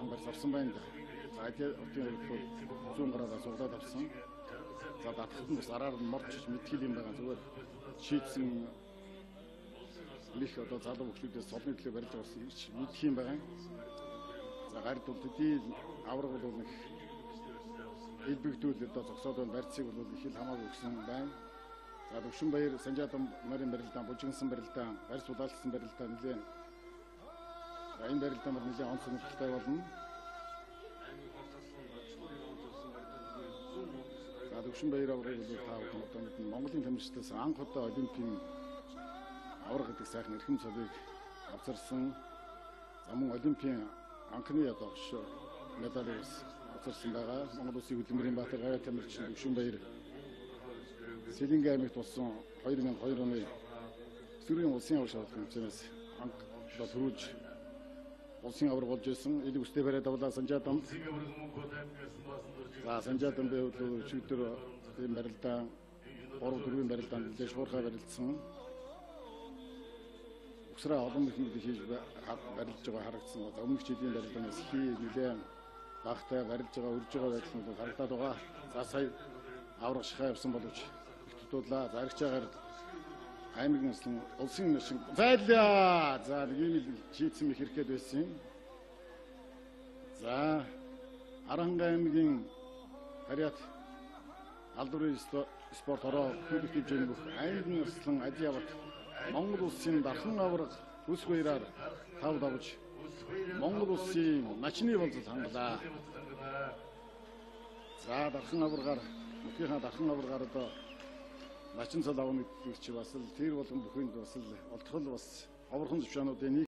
сайхан барьж орсон байна да. За Адиатын бол 100 гараараа суглаад авсан. За татхад нь бас араар нь морч мэдхийл юм байгаа зүгээр шийдсэн их одоо залуу хөлүүдээс солны төлөө барьж орсон гэж мэдх юм байгаа. За гард бол төдий авраг бол нэг элбэгдүүл одоо зогсоод байна. Барьцыг бол их л хамаагүй өгсөн байна. За Төвшин баяр Санжаатан нарын барилдаан бужигнсан барилдаан барьц удаалсан барилдаан нэлээ энэ барилдаан бол нэлээ онц сонирхолтой болно. За Төвшин баяр аврагыг бол та бүхэн одоо мэднэ Монголын тамирчдаас анх удаа олимпийн авраг гэдэг сайхан эрхэм цолыг авчирсан. За мөн олимпийн анхны одоо медалийг авчирсан байгаа. Монгол Улсын хөдөлмөрийн баатар гавь тамирчин Төвшин баяр Сэлэнгэ аймагт болсон 2002 оны Сүүрийн улсын авраг шалгалт хэмжээнээс анх төрүүлж улсын авраг болж байсан. Энийг үстэй бариад авлаа Санжаатан. За Санжаатан бол өчигдөр энэ барилдаан 3-4 барилдаанд нэлээд шуурхай барилдсан. Угсраа олон хүмүүс хийж барилж байгаа харагдсан. Өмнөх жилийн барилдаанаас нэлээд багтай барилж байгаа үрж байгаа байдал нь харагдаад байгаа. За сая авраг шахаа явсан боловч дуулаа зарагчаагаар аймгийн улсын нэршин зайлаа. За нэг юм шийдсэн их хэрэгэд байсан юм. За Аранга аймгийн харьяат алдрын спорт хороо төлөв хэмжээний бүх аймгийн өрслөн Адиават Монгол улсын дархан авраг үс баяраар тав давж Монгол улсын начны болцол хангалаа. За дархан аврагаар мөхийнхаа дархан аврагаар одоо начин цал авна гэдэг чи бас л тэр болгон бүхэнд бас л олдхол бас ховорхон зөвшөөрнүүдийн